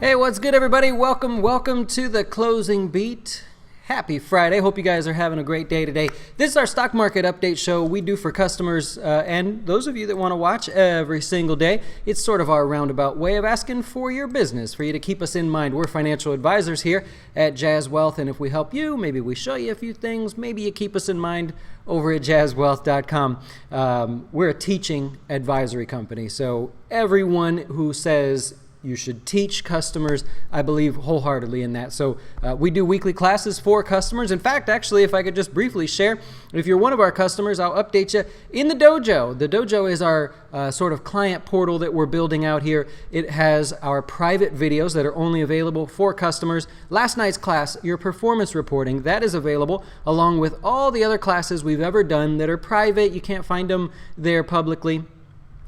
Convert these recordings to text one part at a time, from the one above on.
Hey, what's good, everybody? Welcome to the closing beat. Happy Friday. Hope you guys are having a great day today. This is our stock market update show we do for customers and those of you that want to watch every single day. It's sort of our roundabout way of asking for your business, for you to keep us in mind. We're financial advisors here at Jazz Wealth, and if we help you, maybe we show you a few things, maybe you keep us in mind over at jazzwealth.com. We're a teaching advisory company, so everyone who says you should teach customers, I believe wholeheartedly in that. So we do weekly classes for customers. In fact, actually, if I could just briefly share, if you're one of our customers, I'll update you in the dojo. The dojo is our sort of client portal that we're building out here. It has our private videos that are only available for customers. Last night's class, your performance reporting, that is available along with all the other classes we've ever done that are private. You can't find them there publicly.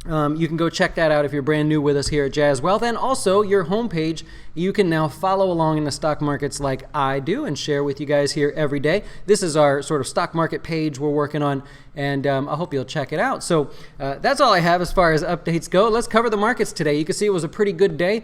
You can go check that out if you're brand new with us here at Jazz Wealth. And also, your homepage, you can now follow along in the stock markets like I do and share with you guys here every day. This is our sort of stock market page we're working on, and I hope you'll check it out. So that's all I have as far as updates go. Let's cover the markets today. You can see it was a pretty good day.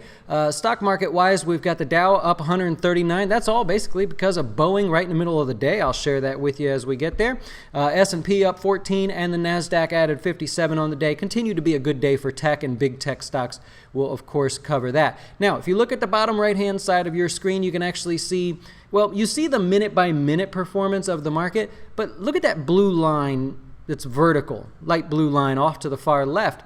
Stock market-wise, we've got the Dow up 139. That's all basically because of Boeing right in the middle of the day. I'll share that with you as we get there. S&P up 14, and the Nasdaq added 57 on the day. Continue to be a good day for tech, and big tech stocks will, of course, cover that. Now, if you look at the bottom right-hand side of your screen, you can actually see, well, you see the minute-by-minute performance of the market, but look at that blue line that's vertical, light blue line off to the far left.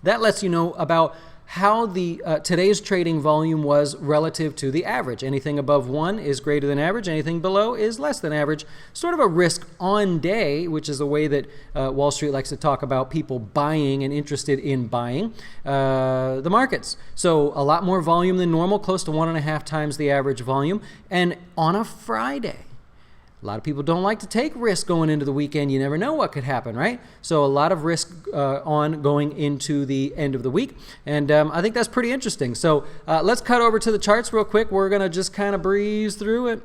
That lets you know about how the today's trading volume was relative to the average. Anything above 1 is greater than average. Anything below is less than average. Sort of a risk on day, which is a way that Wall Street likes to talk about people buying and interested in buying the markets. So a lot more volume than normal, close to 1.5 times the average volume. And on a Friday, a lot of people don't like to take risk going into the weekend. You never know what could happen, right? So a lot of risk on going into the end of the week. And I think that's pretty interesting. So let's cut over to the charts real quick. We're going to just kind of breeze through it.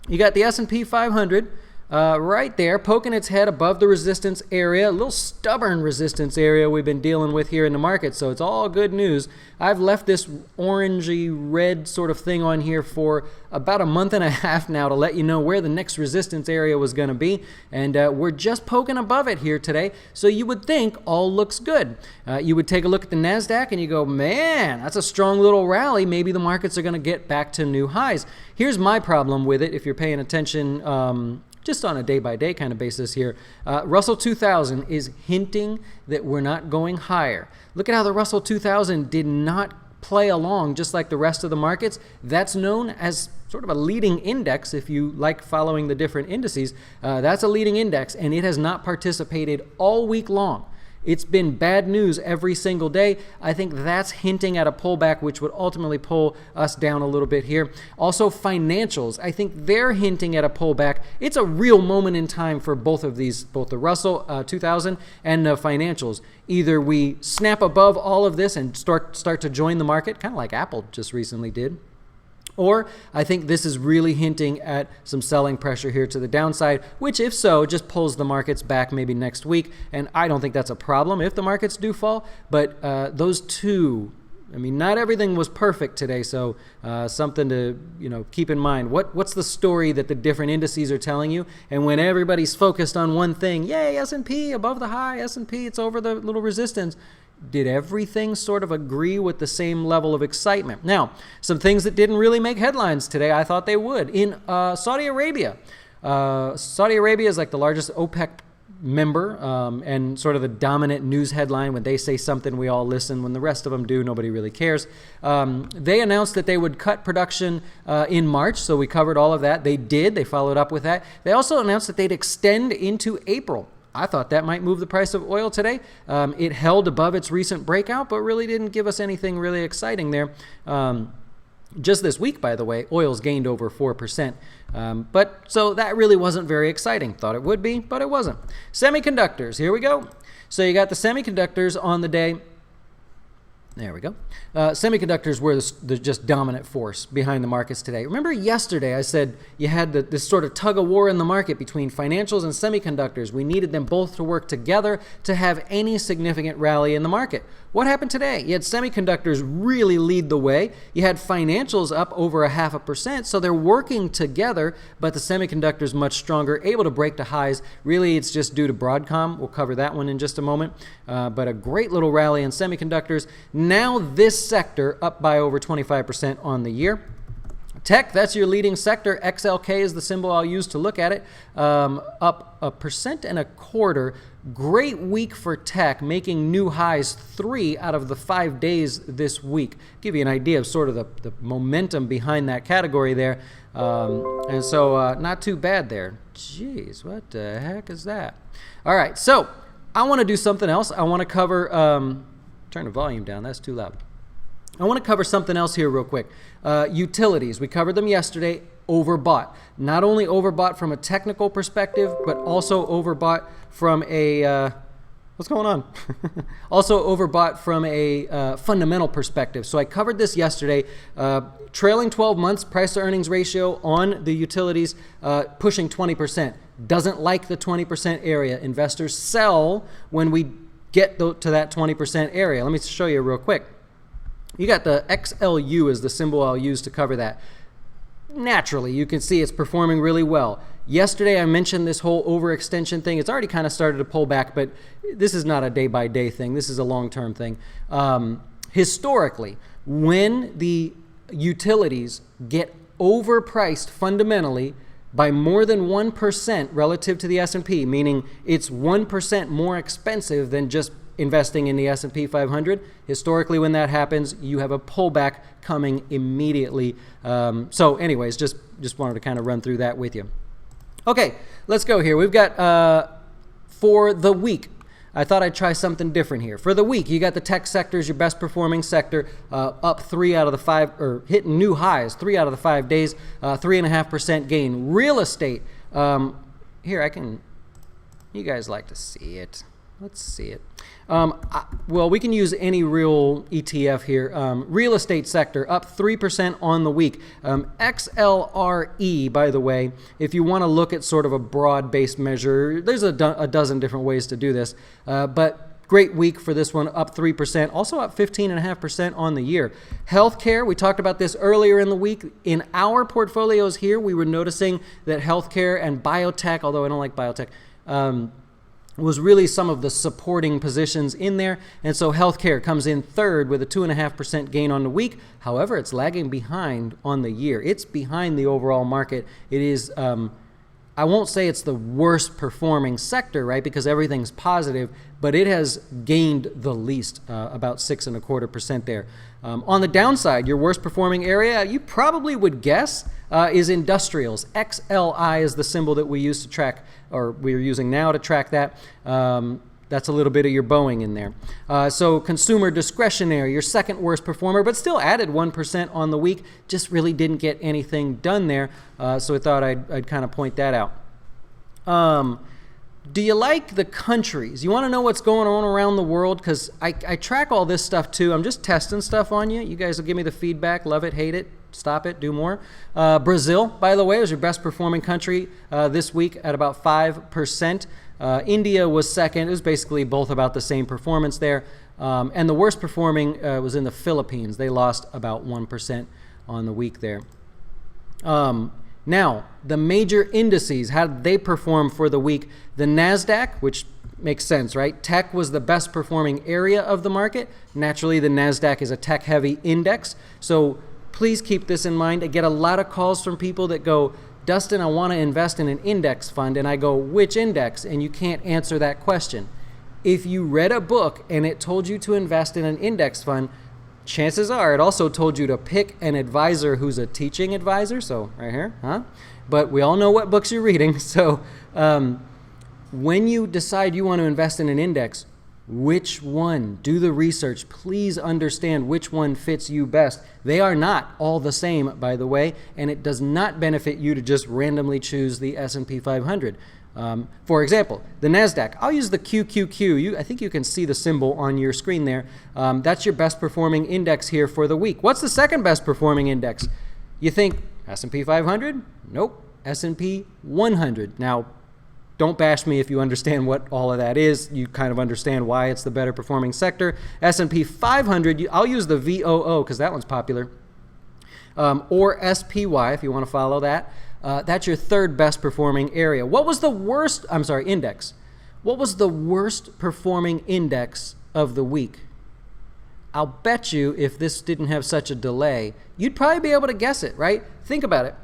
You got the S&P 500 right there, poking its head above the resistance area, a little stubborn resistance area we've been dealing with here in the market. So it's all good news. I've left this orangey red sort of thing on here for about a month and a half now to let you know where the next resistance area was going to be. And we're just poking above it here today. So you would think all looks good. You would take a look at the Nasdaq and you go, man, that's a strong little rally. Maybe the markets are going to get back to new highs. Here's my problem with it, if you're paying attention just on a day-by-day kind of basis here. Russell 2000 is hinting that we're not going higher. Look at how the Russell 2000 did not play along just like the rest of the markets. That's known as sort of a leading index if you like following the different indices. That's a leading index, and it has not participated all week long. It's been bad news every single day. I think that's hinting at a pullback, which would ultimately pull us down a little bit here. Also, financials, I think they're hinting at a pullback. It's a real moment in time for both of these, both the Russell 2000 and the financials. Either we snap above all of this and start to join the market, kind of like Apple just recently did, or I think this is really hinting at some selling pressure here to the downside, which if so, just pulls the markets back maybe next week. And I don't think that's a problem if the markets do fall. But those two, I mean, not everything was perfect today. So something to keep in mind. What's the story that the different indices are telling you? And when everybody's focused on one thing, yay, S&P above the high, S&P, it's over the little resistance. Did everything sort of agree with the same level of excitement? Now, some things that didn't really make headlines today, I thought they would. In Saudi Arabia. Saudi Arabia is like the largest OPEC member and sort of the dominant news headline. When they say something, we all listen. When the rest of them do, nobody really cares. They announced that they would cut production in March, so we covered all of that. They did. They followed up with that. They also announced that they'd extend into April. I thought that might move the price of oil today. It held above its recent breakout, but really didn't give us anything really exciting there. Just this week, by the way, oil's gained over 4%. So that really wasn't very exciting. Thought it would be, but it wasn't. Semiconductors, here we go. So you got the semiconductors on the day. There we go. Semiconductors were the just dominant force behind the markets today. Remember yesterday I said you had this sort of tug of war in the market between financials and semiconductors. We needed them both to work together to have any significant rally in the market. What happened today? You had semiconductors really lead the way. You had financials up over 0.5%, so they're working together, but the semiconductors much stronger, able to break to highs. Really, it's just due to Broadcom. We'll cover that one in just a moment. But a great little rally in semiconductors. Now this sector up by over 25% on the year. Tech, that's your leading sector. XLK is the symbol I'll use to look at it. Up 1.25%. Great week for tech, making new highs 3 out of the 5 days this week. Give you an idea of sort of the momentum behind that category there. And so not too bad there. Jeez, what the heck is that? All right, so I want to do something else. I want to cover, turn the volume down, that's too loud. I want to cover something else here real quick. Utilities, we covered them yesterday, overbought. Not only overbought from a technical perspective, but also overbought from a, what's going on? Also overbought from a fundamental perspective. So I covered this yesterday. Trailing 12 months price to earnings ratio on the utilities pushing 20%. Doesn't like the 20% area. Investors sell when we get to that 20% area. Let me show you real quick. You got the XLU as the symbol I'll use to cover that. Naturally, you can see it's performing really well. Yesterday, I mentioned this whole overextension thing. It's already kind of started to pull back, but this is not a day-by-day thing. This is a long-term thing. Historically, when the utilities get overpriced fundamentally by more than 1% relative to the S&P, meaning it's 1% more expensive than just investing in the S&P 500. Historically, when that happens, you have a pullback coming immediately. So anyways, just wanted to kind of run through that with you. Okay, let's go here. We've got for the week. I thought I'd try something different here. For the week, you got the tech sector is your best performing sector, up 3 out of the 5, or hitting new highs 3 out of the 5 days, 3.5% gain. Real estate, here you guys like to see it. Let's see it. Well, we can use any real ETF here. Real estate sector up 3% on the week. XLRE, by the way, if you want to look at sort of a broad-based measure, there's a dozen different ways to do this. But great week for this one, up 3%. Also up 15.5% on the year. Healthcare, we talked about this earlier in the week. In our portfolios here, we were noticing that healthcare and biotech, although I don't like biotech, was really some of the supporting positions in there. And so healthcare comes in third with a 2.5% gain on the week. However, it's lagging behind on the year. It's behind the overall market. It is, I won't say it's the worst performing sector, right, because everything's positive, but it has gained the least, about 6.25% there. On the downside, your worst performing area, you probably would guess, is industrials. XLI is the symbol that we use to track, or we're using now to track that. That's a little bit of your Boeing in there. So consumer discretionary, your second worst performer, but still added 1% on the week. Just really didn't get anything done there. So I thought I'd kind of point that out. Do you like the countries? You want to know what's going on around the world? Because I track all this stuff too. I'm just testing stuff on you. You guys will give me the feedback. Love it, hate it, stop it, do more. Brazil, by the way, was your best performing country this week at about 5%. India was second. It was basically both about the same performance there. And the worst performing was in the Philippines. They lost about 1% on the week there. Now, the major indices, how did they perform for the week? The Nasdaq, which makes sense, right? Tech was the best performing area of the market. Naturally, the Nasdaq is a tech-heavy index. So please keep this in mind. I get a lot of calls from people that go, Dustin, I want to invest in an index fund. And I go, which index? And you can't answer that question. If you read a book and it told you to invest in an index fund, chances are it also told you to pick an advisor who's a teaching advisor. So right here, huh? But we all know what books you're reading. So when you decide you want to invest in an index, which one? Do the research. Please understand which one fits you best. They are not all the same, by the way, and it does not benefit you to just randomly choose the S&P 500. For example, the Nasdaq, I'll use the QQQ. I think you can see the symbol on your screen there. That's your best performing index here for the week. What's the second best performing index? You think S&P 500? Nope, S&P 100. Now, don't bash me if you understand what all of that is. You kind of understand why it's the better performing sector. S&P 500, I'll use the VOO because that one's popular. Or SPY if you want to follow that. That's your third best performing area. What was the worst, index. What was the worst performing index of the week? I'll bet you if this didn't have such a delay, you'd probably be able to guess it, right? Think about it.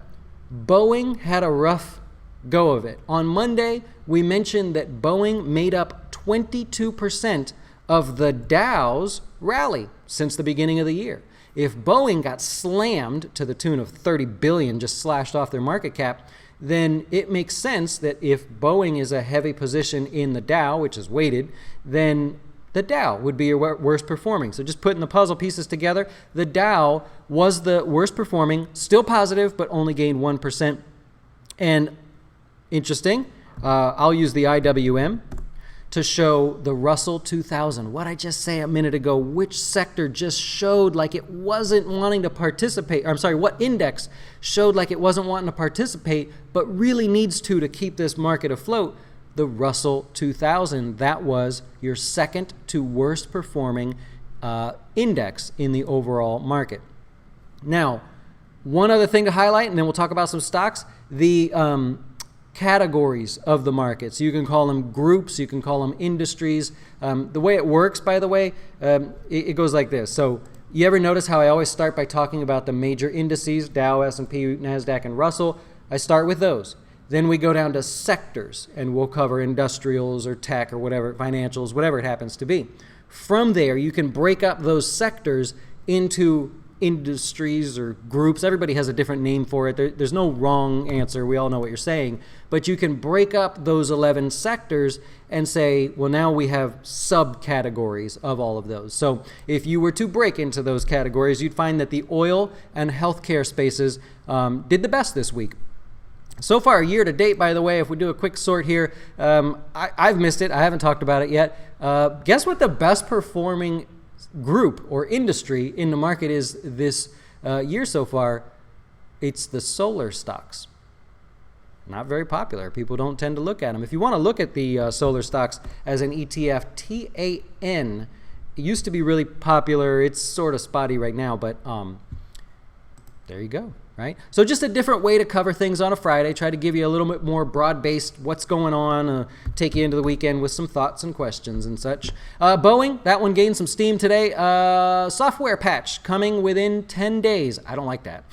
Boeing had a rough go of it. On Monday, we mentioned that Boeing made up 22% of the Dow's rally since the beginning of the year. If Boeing got slammed to the tune of 30 billion, just slashed off their market cap, then it makes sense that if Boeing is a heavy position in the Dow, which is weighted, then the Dow would be your worst performing. So just putting the puzzle pieces together, the Dow was the worst performing, still positive, but only gained 1%. And interesting, I'll use the IWM to show the Russell 2000. What I just say a minute ago, which sector just showed like it wasn't wanting to participate, what index showed like it wasn't wanting to participate, but really needs to keep this market afloat? The Russell 2000. That was your second to worst performing index in the overall market. Now, one other thing to highlight, and then we'll talk about some stocks, the categories of the markets. You can call them groups, you can call them industries. The way it works, by the way, it goes like this. So you ever notice how I always start by talking about the major indices, Dow, S&P, Nasdaq, and Russell? I start with those. Then we go down to sectors, and we'll cover industrials or tech or whatever, financials, whatever it happens to be. From there, you can break up those sectors into industries or groups. Everybody has a different name for it. There's no wrong answer. We all know what you're saying. But you can break up those 11 sectors and say, well, now we have subcategories of all of those. So if you were to break into those categories, you'd find that the oil and healthcare spaces did the best this week. So far, year to date, by the way, if we do a quick sort here, I've missed it. I haven't talked about it yet. Guess what the best performing group or industry in the market is this year so far? It's the solar stocks. Not very popular. People don't tend to look at them. If you want to look at the solar stocks as an ETF, TAN, it used to be really popular. It's sort of spotty right now, but there you go. Right? So just a different way to cover things on a Friday. Try to give you a little bit more broad-based what's going on, take you into the weekend with some thoughts and questions and such. Boeing, that one gained some steam today. Software patch coming within 10 days. I don't like that.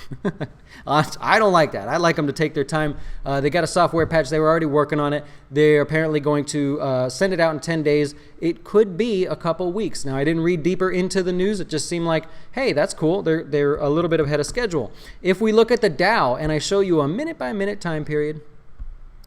I don't like that. I like them to take their time. They got a software patch. They were already working on it. They're apparently going to send it out in 10 days. It could be a couple weeks. Now, I didn't read deeper into the news. It just seemed like, hey, that's cool. They're a little bit ahead of schedule. If we look at the Dow, and I show you a minute-by-minute time period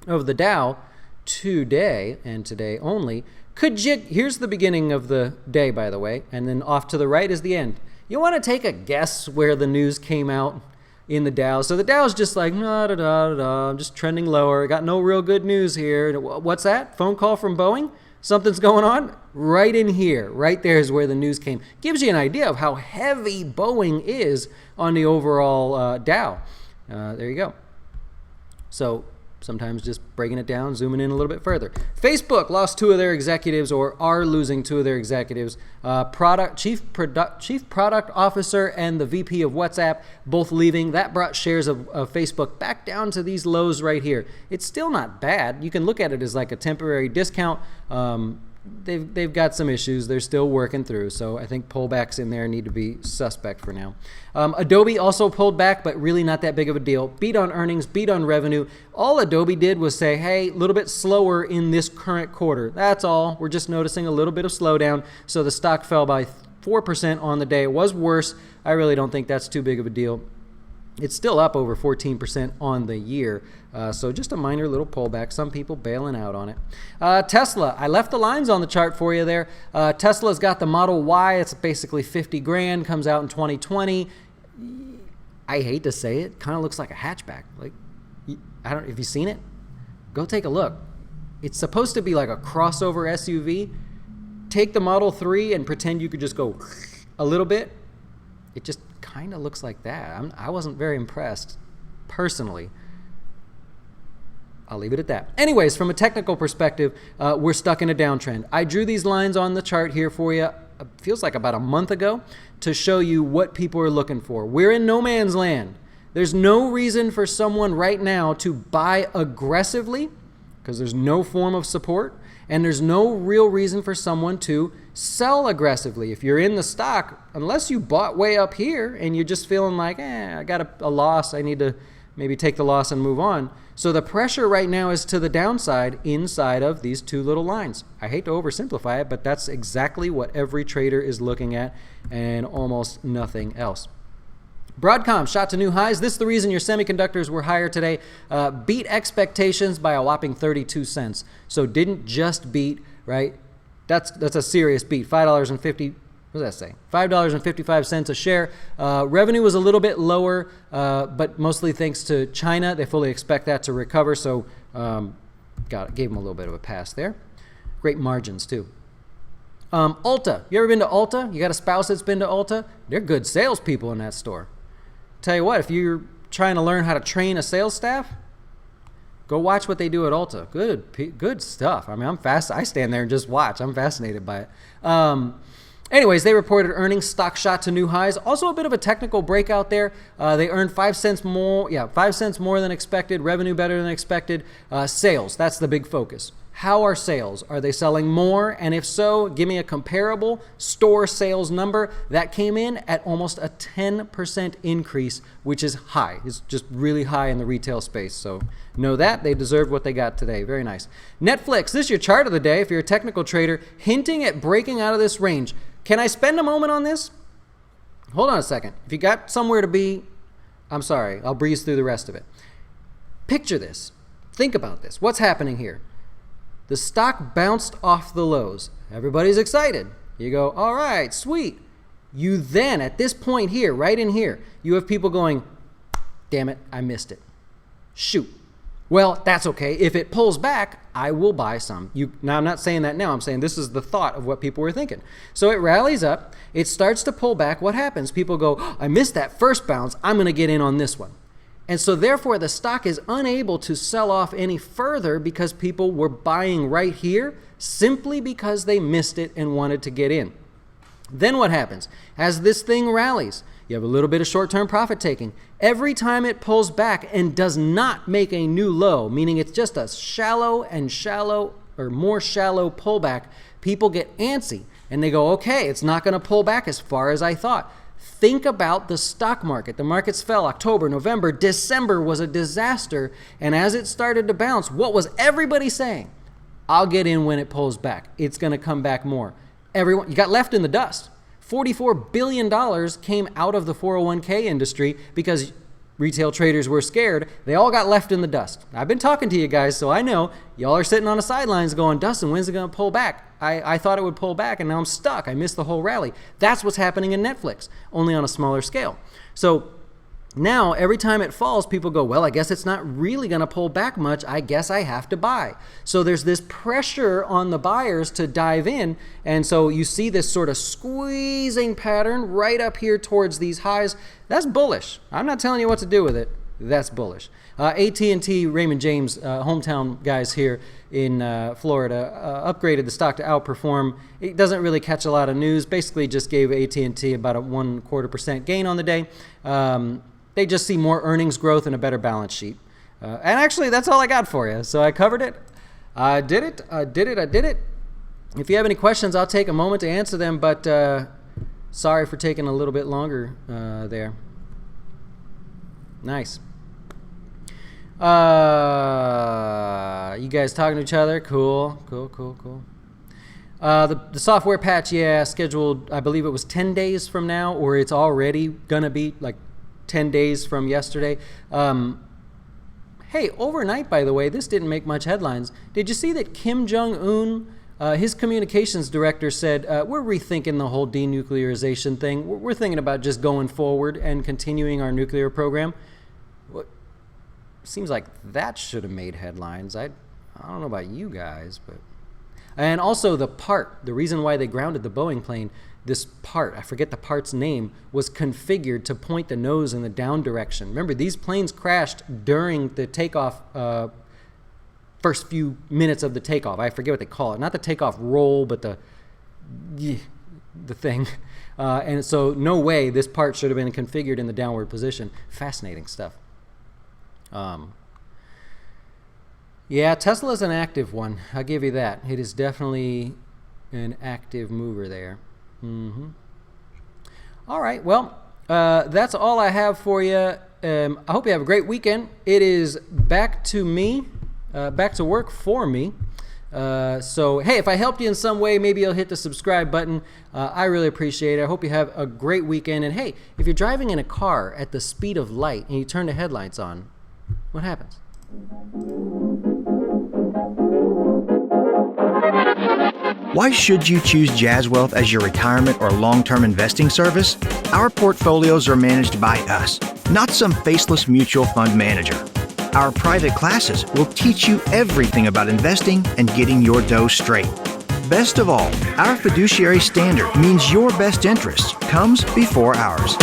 of the Dow today, and today only, here's the beginning of the day, by the way, and then off to the right is the end. You want to take a guess where the news came out in the Dow? So the Dow's just like, I'm just trending lower. Got no real good news here. What's that? Phone call from Boeing? Something's going on? Right in here. Right there is where the news came. Gives you an idea of how heavy Boeing is on the overall Dow. There you go. So sometimes just breaking it down, zooming in a little bit further. Facebook lost two of their executives, or are losing two of their executives. Chief Product Officer and the VP of WhatsApp both leaving. That brought shares of Facebook back down to these lows right here. It's still not bad. You can look at it as like a temporary discount. They've got some issues they're still working through, so I think pullbacks in there need to be suspect for now. Adobe also pulled back, but really not that big of a deal. Beat on earnings, beat on revenue. All Adobe did was say, hey, a little bit slower in this current quarter. That's all. We're just noticing a little bit of slowdown, so the stock fell by 4% on the day. It was worse. I really don't think that's too big of a deal. It's still up over 14% on the year, so just a minor little pullback. Some people bailing out on it. Tesla, I left the lines on the chart for you there. Tesla's got the Model Y. It's basically 50 grand, comes out in 2020. I hate to say it, kind of looks like a hatchback. Like, I don't. If you've seen it, go take a look. It's supposed to be like a crossover SUV. Take the Model 3 and pretend you could just go a little bit. It just kind of looks like that. I wasn't very impressed, personally. I'll leave it at that. Anyways, from a technical perspective, we're stuck in a downtrend. I drew these lines on the chart here for you, feels like about a month ago, to show you what people are looking for. We're in no man's land. There's no reason for someone right now to buy aggressively because there's no form of support, and there's no real reason for someone to sell aggressively. If you're in the stock, unless you bought way up here and you're just feeling like, I got a loss, I need to maybe take the loss and move on. So the pressure right now is to the downside inside of these two little lines. I hate to oversimplify it, but that's exactly what every trader is looking at and almost nothing else. Broadcom shot to new highs. This is the reason your semiconductors were higher today. Beat expectations by a whopping 32 cents. So didn't just beat, right? That's a serious beat. $5.50. What does that say? $5.55 a share. Revenue was a little bit lower, but mostly thanks to China. They fully expect that to recover, so gave them a little bit of a pass there. Great margins, too. Ulta. You ever been to Ulta? You got a spouse that's been to Ulta? They're good salespeople in that store. Tell you what, if you're trying to learn how to train a sales staff, go watch what they do at Ulta. Good stuff. I mean, I stand there and just watch. I'm fascinated by it. Anyways, they reported earnings. Stock shot to new highs. Also a bit of a technical breakout there. They earned 5 cents more. 5 cents more than expected. Revenue better than expected. Sales, that's the big focus. How are sales? Are they selling more? And if so, give me a comparable store sales number. That came in at almost a 10% increase, which is high. It's just really high in the retail space. So know that. They deserved what they got today. Very nice. Netflix, this is your chart of the day if you're a technical trader, hinting at breaking out of this range. Can I spend a moment on this? Hold on a second. If you got somewhere to be, I'm sorry. I'll breeze through the rest of it. Picture this. Think about this. What's happening here? The stock bounced off the lows. Everybody's excited. You go, all right, sweet. You then, at this point here, right in here, you have people going, damn it, I missed it. Shoot. Well, that's okay. If it pulls back, I will buy some. Now, I'm not saying that now. I'm saying this is the thought of what people were thinking. So it rallies up. It starts to pull back. What happens? People go, I missed that first bounce. I'm going to get in on this one. And so therefore, the stock is unable to sell off any further because people were buying right here simply because they missed it and wanted to get in. Then what happens? As this thing rallies, you have a little bit of short-term profit taking. Every time it pulls back and does not make a new low, meaning it's just a shallow or more shallow pullback, people get antsy and they go, okay, it's not going to pull back as far as I thought. Think about the stock market. The markets fell October, November, December was a disaster. And as it started to bounce, what was everybody saying? I'll get in when it pulls back. It's going to come back more. You got left in the dust. $44 billion came out of the 401k industry because retail traders were scared. They all got left in the dust. I've been talking to you guys, so I know y'all are sitting on the sidelines going, Dustin, when's it going to pull back? I thought it would pull back, and now I'm stuck. I missed the whole rally. That's what's happening in Netflix, only on a smaller scale. So now, every time it falls, people go, well, I guess it's not really going to pull back much. I guess I have to buy. So there's this pressure on the buyers to dive in. And so you see this sort of squeezing pattern right up here towards these highs. That's bullish. I'm not telling you what to do with it. That's bullish. AT&T, Raymond James, hometown guys here in Florida, upgraded the stock to outperform. It doesn't really catch a lot of news. Basically just gave AT&T about a 1.25% gain on the day. They just see more earnings growth and a better balance sheet. And actually, that's all I got for you. So I covered it. I did it. If you have any questions, I'll take a moment to answer them. But sorry for taking a little bit longer there. Nice. You guys talking to each other? Cool. The software patch, scheduled, I believe it was 10 days from now, or it's already going to be like 10 days from yesterday. Hey, overnight, by the way, this didn't make much headlines. Did you see that Kim Jong-un, his communications director said, we're rethinking the whole denuclearization thing. We're thinking about just going forward and continuing our nuclear program. Seems like that should have made headlines. I I don't know about you guys, but... And also the reason why they grounded the Boeing plane, this part, I forget the part's name, was configured to point the nose in the down direction. Remember, these planes crashed during the takeoff, first few minutes of the takeoff. I forget what they call it. Not the takeoff roll, but the thing. And so no way this part should have been configured in the downward position. Fascinating stuff. Yeah, Tesla's an active one. I'll give you that. It is definitely an active mover there. All right, well, that's all I have for you. I hope you have a great weekend. It is back to me, back to work for me. So, hey, if I helped you in some way, maybe you'll hit the subscribe button. I really appreciate it. I hope you have a great weekend. And, hey, if you're driving in a car at the speed of light and you turn the headlights on, what happens? Why should you choose Jazz Wealth as your retirement or long-term investing service? Our portfolios are managed by us, not some faceless mutual fund manager. Our private classes will teach you everything about investing and getting your dough straight. Best of all, our fiduciary standard means your best interest comes before ours.